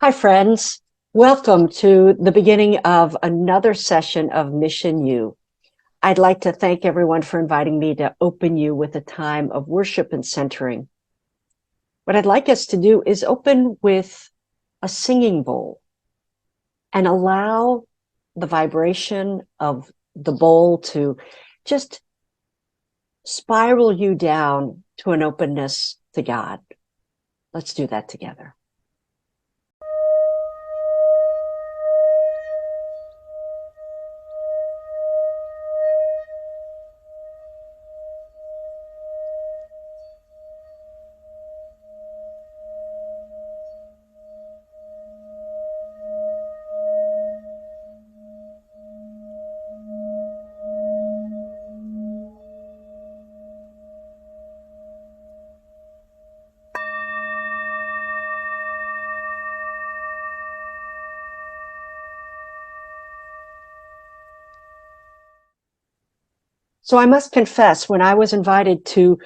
Hi, friends. Welcome to the beginning of another session of Mission U. I'd like to thank everyone for inviting me to open you with a time of worship and centering. What I'd like us to do is open with a singing bowl and allow the vibration of the bowl to just spiral you down to an openness to God. Let's do that together. So I must confess, when I was invited to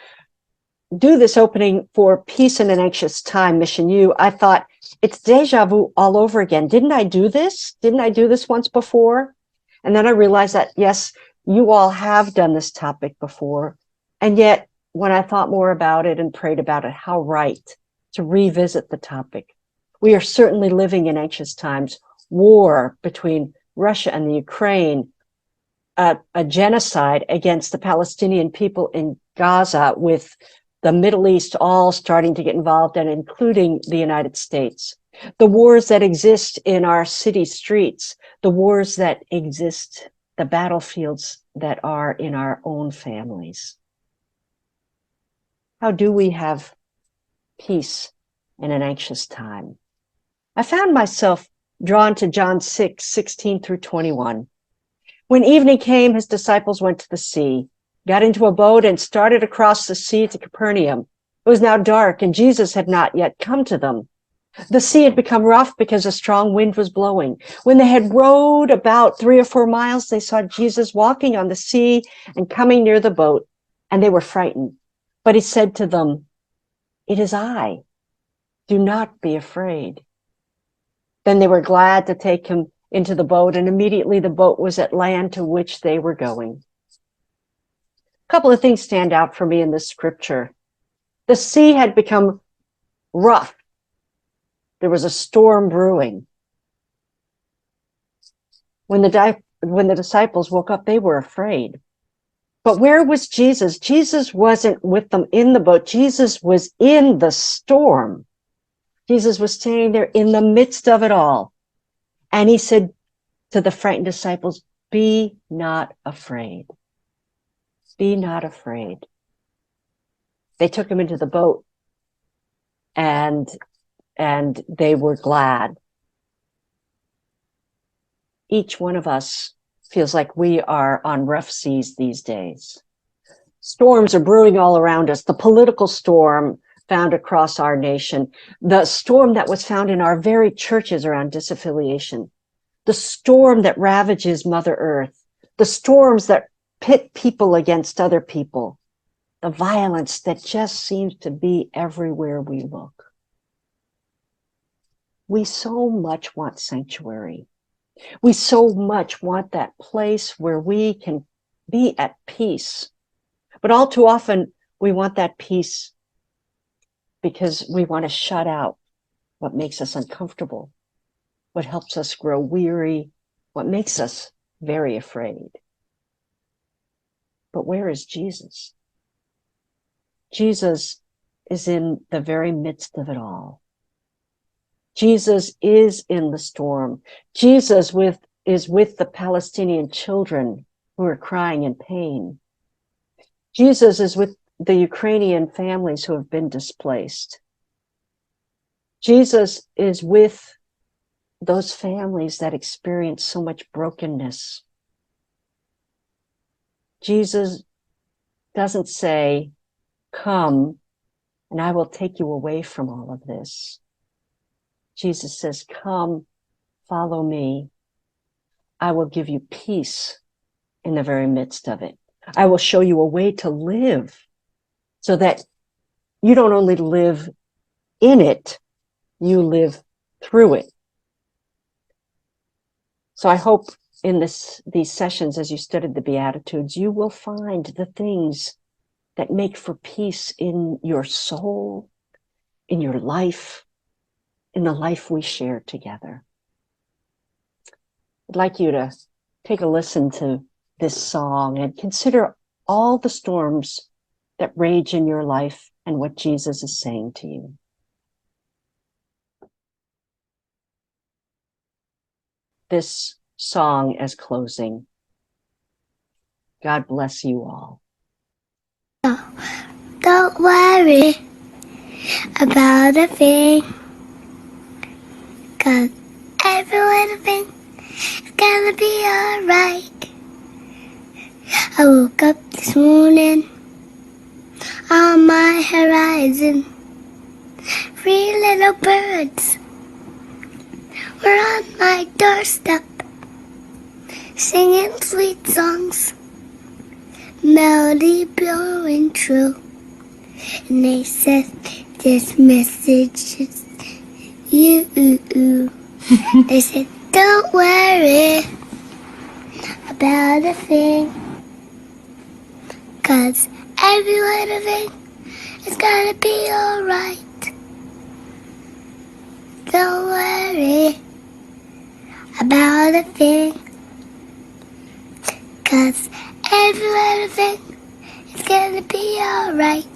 do this opening for Peace in an Anxious Time, Mission U, I thought, it's deja vu all over again. Didn't I do this? Didn't I do this once before? And then I realized that, yes, you all have done this topic before. And yet, when I thought more about it and prayed about it, how right to revisit the topic. We are certainly living in anxious times. War between Russia and the Ukraine, a genocide against the Palestinian people in Gaza, with the Middle East all starting to get involved, and including the United States. The wars that exist in our city streets, the wars that exist, the battlefields that are in our own families. How do we have peace in an anxious time? I found myself drawn to John 6:16-21. When evening came, his disciples went to the sea, got into a boat, and started across the sea to Capernaum. It was now dark, and Jesus had not yet come to them. The sea had become rough because a strong wind was blowing. When they had rowed about 3 or 4 miles, they saw Jesus walking on the sea and coming near the boat, and they were frightened. But he said to them, "It is I. Do not be afraid." Then they were glad to take him into the boat, and immediately the boat was at land to which they were going. A couple of things stand out for me in this scripture. The sea had become rough. There was a storm brewing. When the disciples woke up, they were afraid. But where was Jesus? Jesus wasn't with them in the boat. Jesus was in the storm. Jesus was standing there in the midst of it all. And he said to the frightened disciples, "Be not afraid. Be not afraid." They took him into the boat, and they were glad. Each one of us feels like we are on rough seas these days. Storms are brewing all around us. The political storm found across our nation, the storm that was found in our very churches around disaffiliation, the storm that ravages Mother Earth, the storms that pit people against other people, the violence that just seems to be everywhere we look. We so much want sanctuary. We so much want that place where we can be at peace. But all too often, we want that peace because we want to shut out what makes us uncomfortable, what helps us grow weary, what makes us very afraid. But where is Jesus? Jesus is in the very midst of it all. Jesus is in the storm. Jesus is with the Palestinian children who are crying in pain. Jesus is with the Ukrainian families who have been displaced. Jesus is with those families that experience so much brokenness. Jesus doesn't say, "Come, and I will take you away from all of this." Jesus says, "Come, follow me. I will give you peace in the very midst of it. I will show you a way to live so that you don't only live in it, you live through it. So I hope in these sessions, as you studied the Beatitudes, you will find the things that make for peace in your soul, in your life, in the life we share together. I'd like you to take a listen to this song and consider all the storms that rage in your life and what Jesus is saying to you. This song as closing. God bless you all. Don't worry about a thing, 'cause every little thing is gonna be alright. I woke up this morning, on my horizon, 3 little birds were on my doorstep, singing sweet songs, melody blowing true. And they said, this message is you. They said, don't worry about a thing, 'cause every little thing is gonna be alright. Don't worry about a thing, 'cause every little thing is gonna be alright.